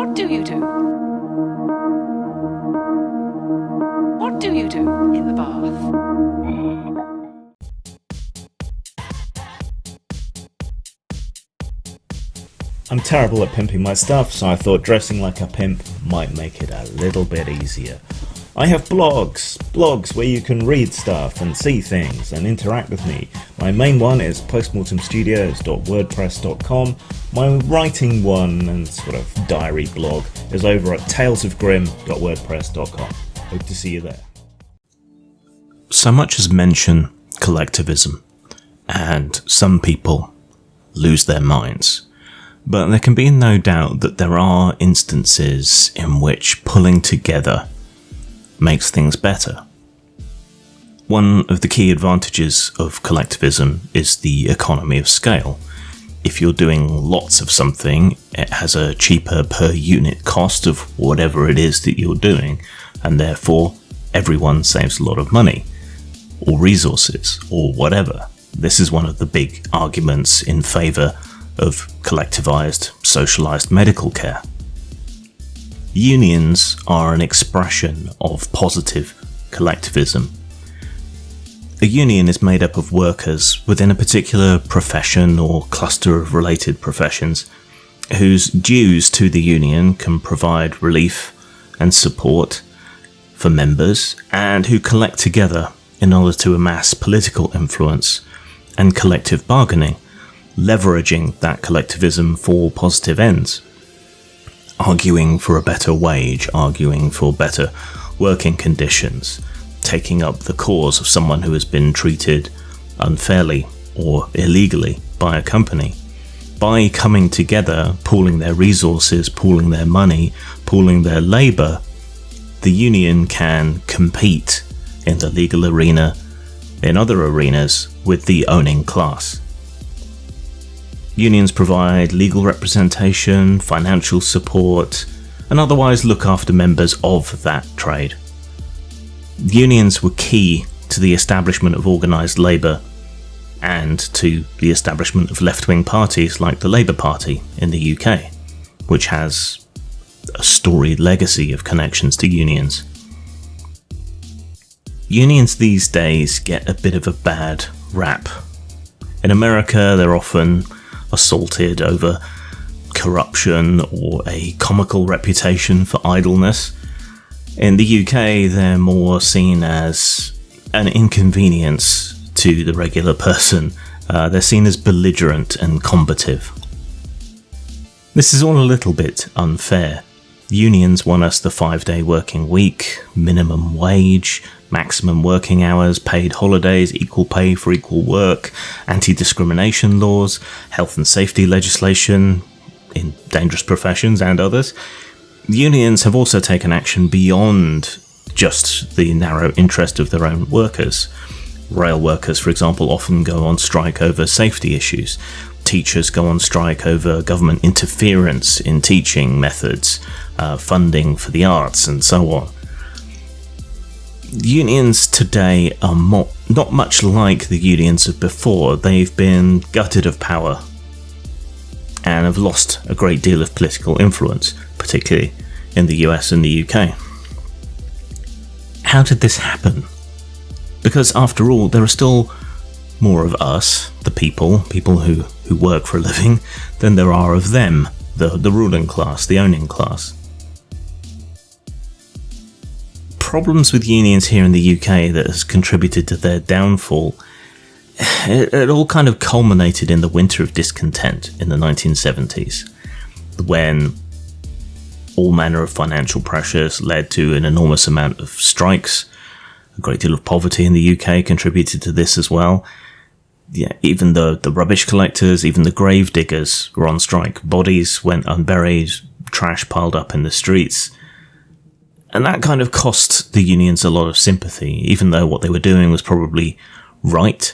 What do you do? What do you do in the bath? I'm terrible at pimping my stuff, so I thought dressing like a pimp might make it a little bit easier. I have blogs where you can read stuff and see things and interact with me. My main one is postmortemstudios.wordpress.com. My writing one and sort of diary blog is over at talesofgrim.wordpress.com. Hope to see you there. So much as mention collectivism, and some people lose their minds. But there can be no doubt that there are instances in which pulling together makes things better. One of the key advantages of collectivism is the economy of scale. If you're doing lots of something, it has a cheaper per unit cost of whatever it is that you're doing, and therefore everyone saves a lot of money, or resources, or whatever. This is one of the big arguments in favour of collectivised, socialised medical care. Unions are an expression of positive collectivism. A union is made up of workers within a particular profession or cluster of related professions whose dues to the union can provide relief and support for members, and who collect together in order to amass political influence and collective bargaining, leveraging that collectivism for positive ends. Arguing for a better wage, arguing for better working conditions, taking up the cause of someone who has been treated unfairly or illegally by a company. By coming together, pooling their resources, pooling their money, pooling their labour, the union can compete in the legal arena, in other arenas, with the owning class. Unions provide legal representation, financial support, and otherwise look after members of that trade. Unions were key to the establishment of organised labour and to the establishment of left-wing parties like the Labour Party in the UK, which has a storied legacy of connections to unions. Unions these days get a bit of a bad rap. In America, they're often assaulted over corruption or a comical reputation for idleness. In the UK, they're more seen as an inconvenience to the regular person. They're seen as belligerent and combative. This is all a little bit unfair. Unions want us the 5-day working week, minimum wage, maximum working hours, paid holidays, equal pay for equal work, anti-discrimination laws, health and safety legislation in dangerous professions and others. Unions have also taken action beyond just the narrow interest of their own workers. Rail workers, for example, often go on strike over safety issues. Teachers go on strike over government interference in teaching methods, funding for the arts, and so on. Unions today are not much like the unions of before. They've been gutted of power and have lost a great deal of political influence, particularly in the US and the UK. How did this happen? Because after all, there are still more of us, the people who work for a living, than there are of them, the ruling class, the owning class. Problems with unions here in the UK that has contributed to their downfall, it all kind of culminated in the winter of discontent in the 1970s, when all manner of financial pressures led to an enormous amount of strikes. A great deal of poverty in the UK contributed to this as well. Yeah, even the rubbish collectors, even the grave diggers were on strike. Bodies went unburied, trash piled up in the streets. And that kind of cost the unions a lot of sympathy, even though what they were doing was probably right,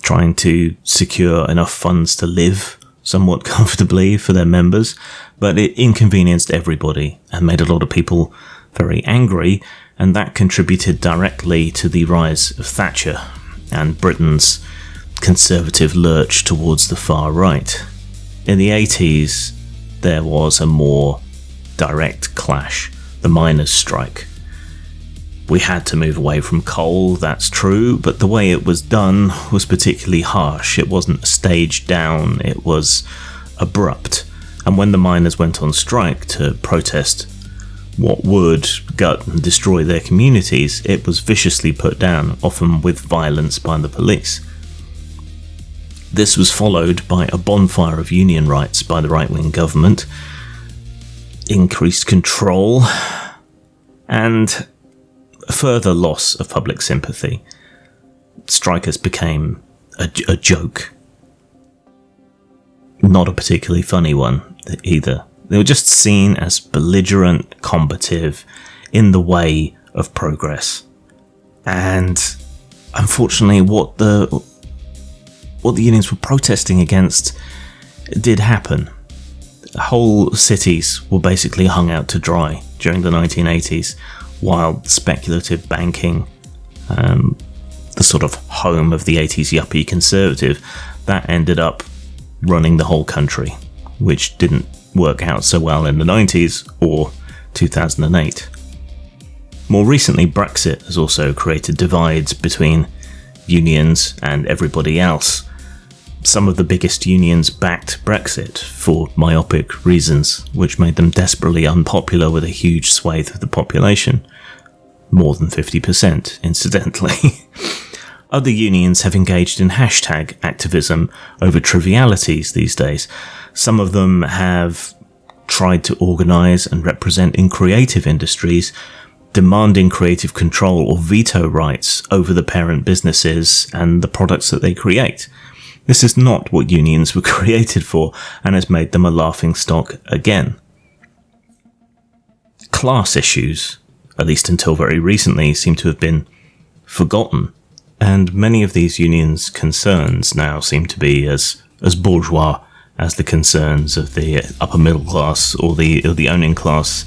trying to secure enough funds to live somewhat comfortably for their members. But it inconvenienced everybody and made a lot of people very angry, and that contributed directly to the rise of Thatcher and Britain's conservative lurch towards the far right. In the 80s, there was a more direct clash, the miners' strike. We had to move away from coal, that's true, but the way it was done was particularly harsh. It wasn't staged down, it was abrupt. And when the miners went on strike to protest what would gut and destroy their communities, it was viciously put down, often with violence by the police. This was followed by a bonfire of union rights by the right-wing government, increased control, and a further loss of public sympathy. Strikers became a joke. Not a particularly funny one either. They were just seen as belligerent, combative, in the way of progress. And unfortunately, what the unions were protesting against did happen. Whole cities were basically hung out to dry during the 1980s, while speculative banking, the sort of home of the 80s yuppie conservative, that ended up running the whole country, which didn't work out so well in the 90s or 2008. More recently, Brexit has also created divides between unions and everybody else. Some of the biggest unions backed Brexit for myopic reasons, which made them desperately unpopular with a huge swathe of the population. More than 50%, incidentally. Other unions have engaged in hashtag activism over trivialities these days. Some of them have tried to organise and represent in creative industries, demanding creative control or veto rights over the parent businesses and the products that they create. This is not what unions were created for, and has made them a laughingstock again. Class issues, at least until very recently, seem to have been forgotten, and many of these unions' concerns now seem to be as bourgeois as the concerns of the upper middle class or the owning class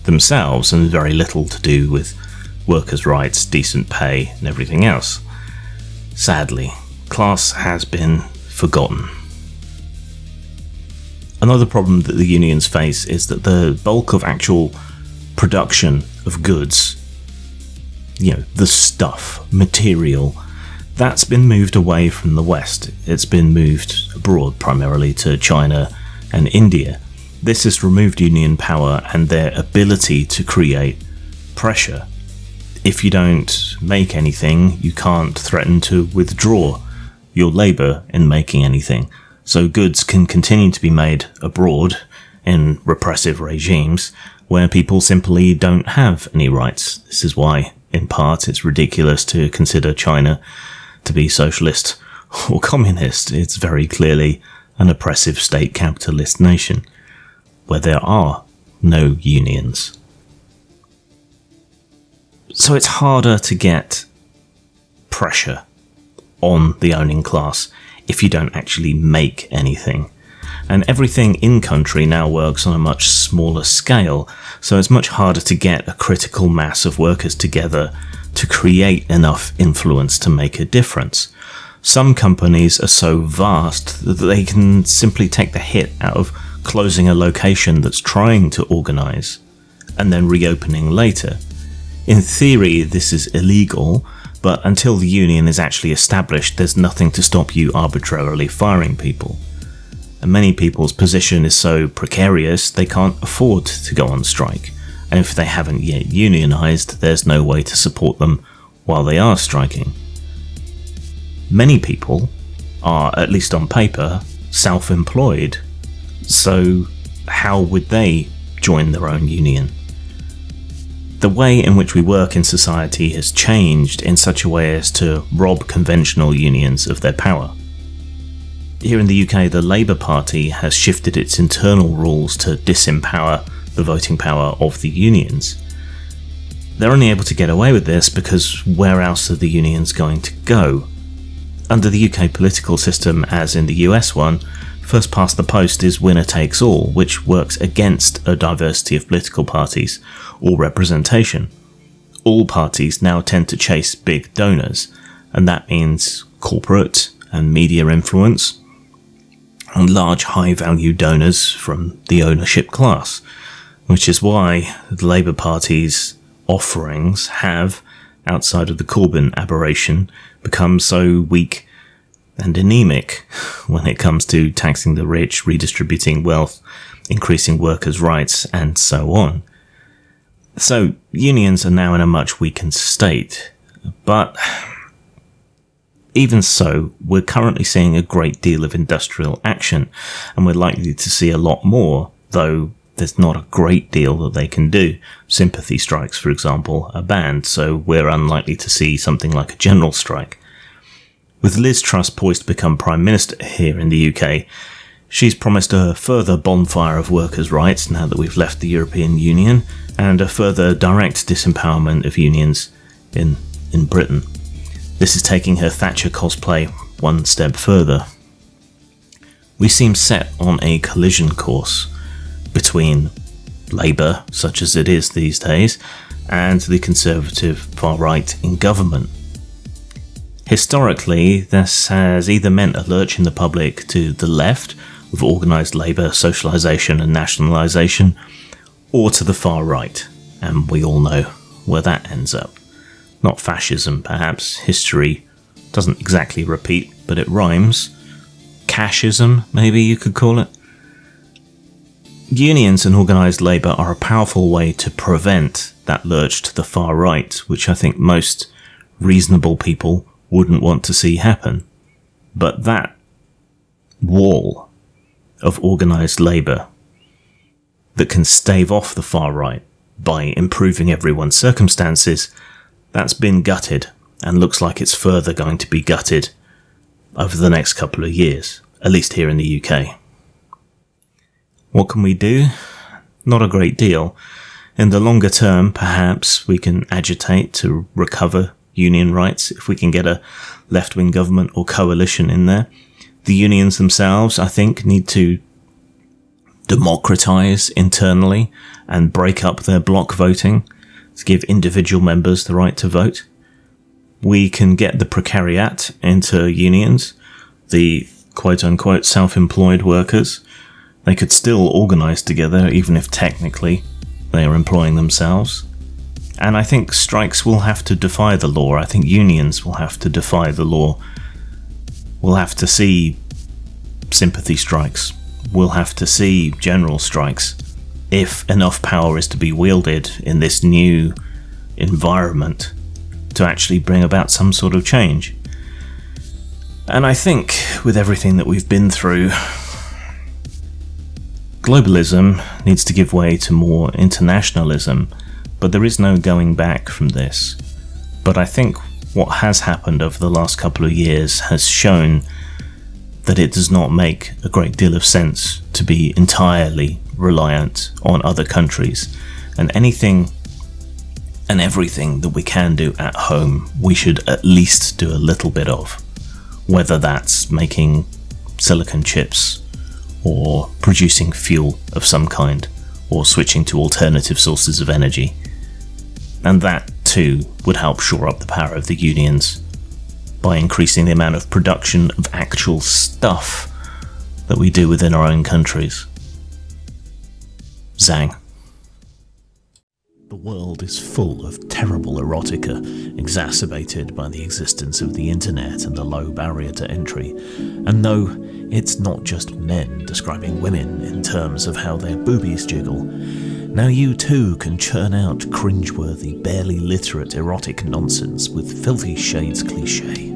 themselves, and very little to do with workers' rights, decent pay, and everything else. Sadly, class has been forgotten. Another problem that the unions face is that the bulk of actual production of goods, the stuff, material, that's been moved away from the West. It's been moved abroad, primarily to China and India. This has removed union power and their ability to create pressure. If you don't make anything, you can't threaten to withdraw your labour in making anything. So goods can continue to be made abroad in repressive regimes where people simply don't have any rights. This is why, in part, it's ridiculous to consider China to be socialist or communist. It's very clearly an oppressive state capitalist nation where there are no unions. So it's harder to get pressure on the owning class if you don't actually make anything. And everything in country now works on a much smaller scale, so it's much harder to get a critical mass of workers together to create enough influence to make a difference. Some companies are so vast that they can simply take the hit out of closing a location that's trying to organise and then reopening later. In theory, this is illegal, but until the union is actually established, there's nothing to stop you arbitrarily firing people. And many people's position is so precarious they can't afford to go on strike, and if they haven't yet unionised, there's no way to support them while they are striking. Many people are, at least on paper, self-employed, so how would they join their own union? The way in which we work in society has changed in such a way as to rob conventional unions of their power. Here in the UK, the Labour Party has shifted its internal rules to disempower the voting power of the unions. They're only able to get away with this because where else are the unions going to go? Under the UK political system, as in the US one, first past the post is winner takes all, which works against a diversity of political parties or representation. All parties now tend to chase big donors, and that means corporate and media influence, and large high-value donors from the ownership class. which is why the Labour Party's offerings have, outside of the Corbyn aberration, become so weak and anemic when it comes to taxing the rich, redistributing wealth, increasing workers' rights, and so on. So, unions are now in a much weakened state. But even so, we're currently seeing a great deal of industrial action, and we're likely to see a lot more, though there's not a great deal that they can do. Sympathy strikes, for example, are banned, so we're unlikely to see something like a general strike. With Liz Truss poised to become Prime Minister here in the UK, she's promised a further bonfire of workers' rights now that we've left the European Union, and a further direct disempowerment of unions in Britain. This is taking her Thatcher cosplay one step further. We seem set on a collision course between Labour, such as it is these days, and the Conservative far-right in government. Historically, this has either meant a lurch in the public to the left, with organised labour, socialisation and nationalisation, or to the far right, and we all know where that ends up. Not fascism, perhaps. History doesn't exactly repeat, but it rhymes. Cashism, maybe you could call it. Unions and organised labour are a powerful way to prevent that lurch to the far right, which I think most reasonable people wouldn't want to see happen. But that wall of organised labour that can stave off the far right by improving everyone's circumstances, that's been gutted and looks like it's further going to be gutted over the next couple of years, at least here in the UK. What can we do? Not a great deal. In the longer term, perhaps we can agitate to recover union rights if we can get a left-wing government or coalition in there. The unions themselves, I think, need to democratise internally and break up their block voting to give individual members the right to vote. We can get the precariat into unions, the quote-unquote self-employed workers. They could still organise together, even if technically they are employing themselves. And I think strikes will have to defy the law. I think unions will have to defy the law. We'll have to see sympathy strikes. We'll have to see general strikes if enough power is to be wielded in this new environment to actually bring about some sort of change. And I think with everything that we've been through, globalism needs to give way to more internationalism, but there is no going back from this. But I think what has happened over the last couple of years has shown that it does not make a great deal of sense to be entirely reliant on other countries, and anything and everything that we can do at home, we should at least do a little bit of, whether that's making silicon chips or producing fuel of some kind or switching to alternative sources of energy. And that too would help shore up the power of the unions by increasing the amount of production of actual stuff that we do within our own countries. Zang. The world is full of terrible erotica, exacerbated by the existence of the internet and the low barrier to entry. And no, it's not just men describing women in terms of how their boobies jiggle. Now you too can churn out cringeworthy, barely literate erotic nonsense with filthy shades cliché.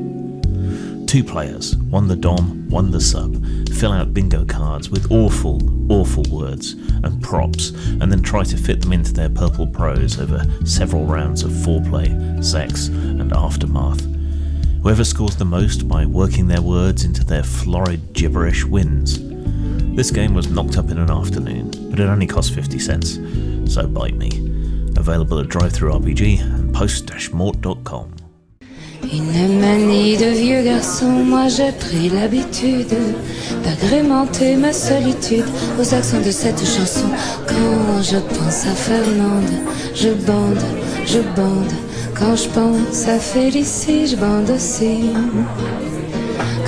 2 players, one the dom, one the sub, fill out bingo cards with awful, awful words and props, and then try to fit them into their purple prose over several rounds of foreplay, sex, and aftermath. Whoever scores the most by working their words into their florid gibberish wins. This game was knocked up in an afternoon, but it only cost 50 cents, so bite me. Available at DriveThruRPG and post-mort.com. Une manie de vieux garçon, moi j'ai pris l'habitude d'agrémenter ma solitude aux accents de cette chanson. Quand je pense à Fernande, je bande, je bande. Quand je pense à Félicie, je bande aussi.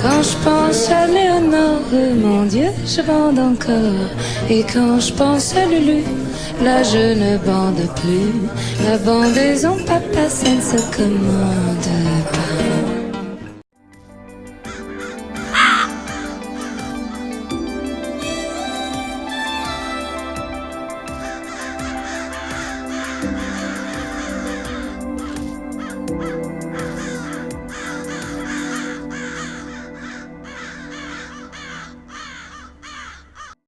Quand je pense à Léonore, mon Dieu, je bande encore. Et quand je pense à Lulu, Là je ne bande plus. La bandaison, papa, ça ne se commande pas.